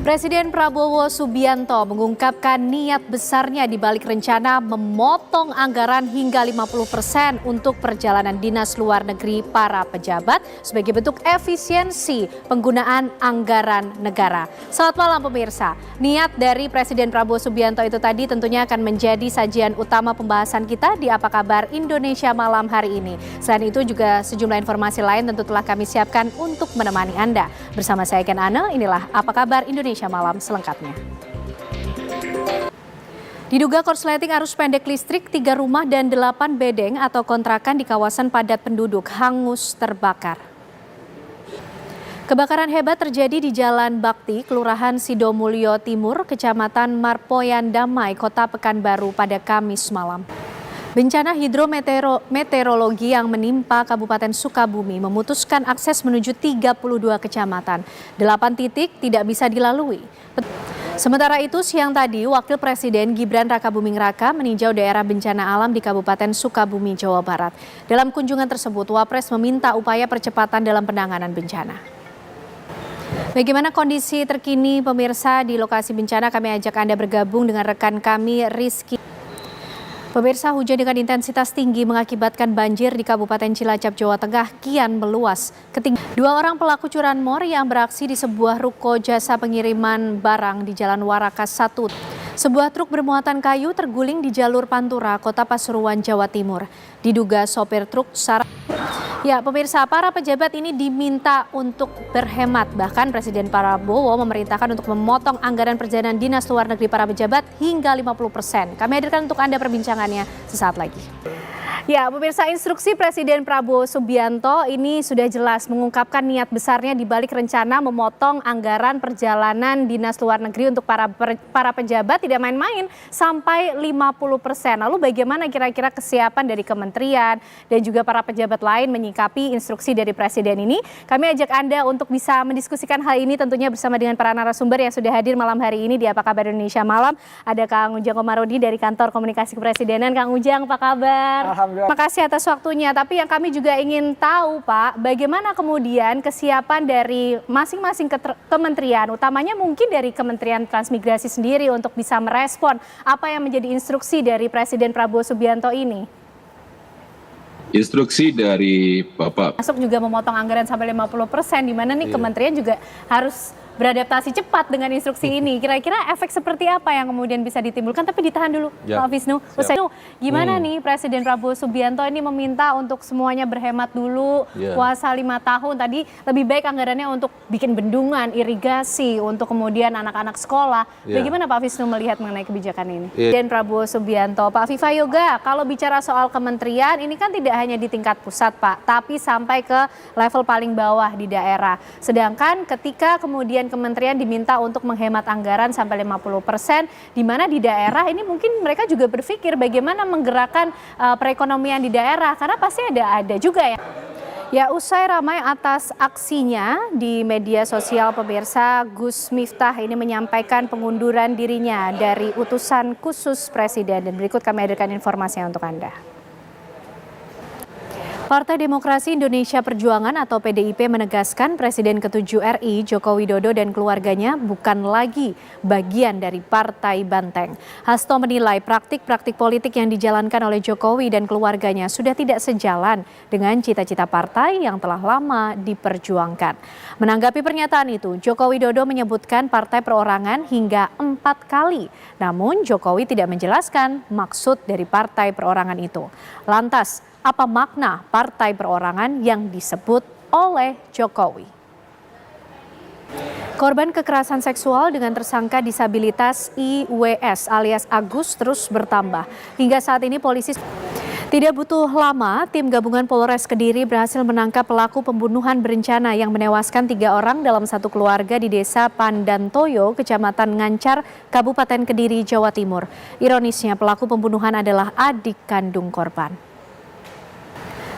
Presiden Prabowo Subianto mengungkapkan niat besarnya di balik rencana memotong anggaran hingga 50% untuk perjalanan dinas luar negeri para pejabat sebagai bentuk efisiensi penggunaan anggaran negara. Selamat malam pemirsa. Niat dari Presiden Prabowo Subianto itu tadi tentunya akan menjadi sajian utama pembahasan kita di Apa Kabar Indonesia Malam hari ini. Selain itu juga sejumlah informasi lain tentu telah kami siapkan untuk menemani Anda. Bersama saya Ken Ane, inilah Apa Kabar Indonesia Malam selengkapnya. Diduga korsleting arus pendek listrik, 3 rumah dan 8 bedeng atau kontrakan di kawasan padat penduduk hangus terbakar. Kebakaran hebat terjadi di Jalan Bakti, Kelurahan Sidomulyo Timur, Kecamatan Marpoyan Damai, Kota Pekanbaru pada Kamis malam. Bencana hidrometeorologi yang menimpa Kabupaten Sukabumi memutuskan akses menuju 32 kecamatan. 8 titik tidak bisa dilalui. Sementara itu, siang tadi, Wakil Presiden Gibran Rakabuming Raka meninjau daerah bencana alam di Kabupaten Sukabumi, Jawa Barat. Dalam kunjungan tersebut, Wapres meminta upaya percepatan dalam penanganan bencana. Bagaimana kondisi terkini pemirsa di lokasi bencana? Kami ajak Anda bergabung dengan rekan kami Rizky. Pemirsa, hujan dengan intensitas tinggi mengakibatkan banjir di Kabupaten Cilacap, Jawa Tengah kian meluas. 2 orang pelaku curanmor yang beraksi di sebuah ruko jasa pengiriman barang di Jalan Warakas 1. Sebuah truk bermuatan kayu terguling di jalur Pantura, Kota Pasuruan, Jawa Timur. Diduga sopir truk Ya, pemirsa, para pejabat ini diminta untuk berhemat. Bahkan Presiden Prabowo memerintahkan untuk memotong anggaran perjalanan dinas luar negeri para pejabat hingga 50%. Kami hadirkan untuk Anda perbincangannya sesaat lagi. Ya, pemirsa, instruksi Presiden Prabowo Subianto ini sudah jelas mengungkapkan niat besarnya di balik rencana memotong anggaran perjalanan dinas luar negeri untuk para pejabat tidak main-main sampai 50%. Lalu bagaimana kira-kira kesiapan dari kementerian dan juga para pejabat lain menyikapi instruksi dari Presiden ini? Kami ajak Anda untuk bisa mendiskusikan hal ini tentunya bersama dengan para narasumber yang sudah hadir malam hari ini di Apa Kabar Indonesia Malam. Ada Kang Ujang Komarudi dari Kantor Komunikasi Kepresidenan. Kang Ujang, apa kabar? Alhamdulillah. Terima kasih atas waktunya, tapi yang kami juga ingin tahu Pak, bagaimana kemudian kesiapan dari masing-masing kementerian, utamanya mungkin dari Kementerian Transmigrasi sendiri untuk bisa merespon apa yang menjadi instruksi dari Presiden Prabowo Subianto ini? Instruksi dari Bapak. Masuk juga memotong anggaran sampai 50%, di mana nih kementerian juga harus beradaptasi cepat dengan instruksi ini. Kira-kira efek seperti apa yang kemudian bisa ditimbulkan? Tapi ditahan dulu, Pak Wisnu. Gimana nih Presiden Prabowo Subianto ini meminta untuk semuanya berhemat dulu, puasa 5 tahun. Tadi lebih baik anggarannya untuk bikin bendungan, irigasi, untuk kemudian anak-anak sekolah. Bagaimana Pak Wisnu melihat mengenai kebijakan ini? Presiden Prabowo Subianto, Pak Viva Yoga, kalau bicara soal kementerian, ini kan tidak hanya di tingkat pusat Pak, tapi sampai ke level paling bawah di daerah. Sedangkan ketika kemudian kementerian diminta untuk menghemat anggaran sampai 50%, di mana di daerah ini mungkin mereka juga berpikir bagaimana menggerakkan perekonomian di daerah, karena pasti ada juga ya. Ya, usai ramai atas aksinya di media sosial pemirsa, Gus Miftah ini menyampaikan pengunduran dirinya dari utusan khusus Presiden. Dan berikut kami hadirkan informasinya untuk Anda. Partai Demokrasi Indonesia Perjuangan atau PDIP menegaskan Presiden ke-7 RI Joko Widodo dan keluarganya bukan lagi bagian dari Partai Banteng. Hasto menilai praktik-praktik politik yang dijalankan oleh Jokowi dan keluarganya sudah tidak sejalan dengan cita-cita partai yang telah lama diperjuangkan. Menanggapi pernyataan itu, Joko Widodo menyebutkan partai perorangan hingga 4 kali. Namun Jokowi tidak menjelaskan maksud dari partai perorangan itu. Lantas, apa makna partai perorangan yang disebut oleh Jokowi? Korban kekerasan seksual dengan tersangka disabilitas IWS alias Agus terus bertambah. Hingga saat ini polisi tidak butuh lama, tim gabungan Polres Kediri berhasil menangkap pelaku pembunuhan berencana yang menewaskan 3 orang dalam satu keluarga di Desa Pandantoyo, Kecamatan Ngancar, Kabupaten Kediri, Jawa Timur. Ironisnya pelaku pembunuhan adalah adik kandung korban.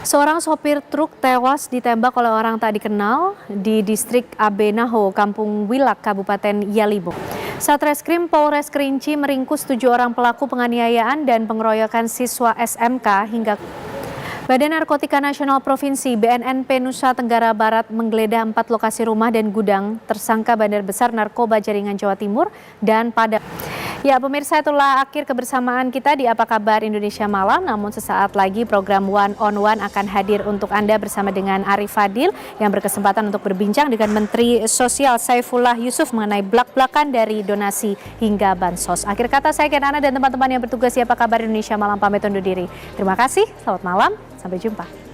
Seorang sopir truk tewas ditembak oleh orang tak dikenal di distrik Abenaho, Kampung Wilak, Kabupaten Yalibo. Satreskrim Polres Kerinci meringkus 7 orang pelaku penganiayaan dan pengeroyokan siswa SMK hingga Badan Narkotika Nasional Provinsi BNNP Nusa Tenggara Barat menggeledah 4 lokasi rumah dan gudang tersangka bandar besar narkoba jaringan Jawa Timur dan Padang. Ya pemirsa, itulah akhir kebersamaan kita di Apa Kabar Indonesia Malam. Namun sesaat lagi program One on One akan hadir untuk Anda bersama dengan Arif Fadil yang berkesempatan untuk berbincang dengan Menteri Sosial Saifullah Yusuf mengenai blak-blakan dari donasi hingga bansos. Akhir kata saya Kenana dan teman-teman yang bertugas di Apa Kabar Indonesia Malam pamit undur diri. Terima kasih, selamat malam, sampai jumpa.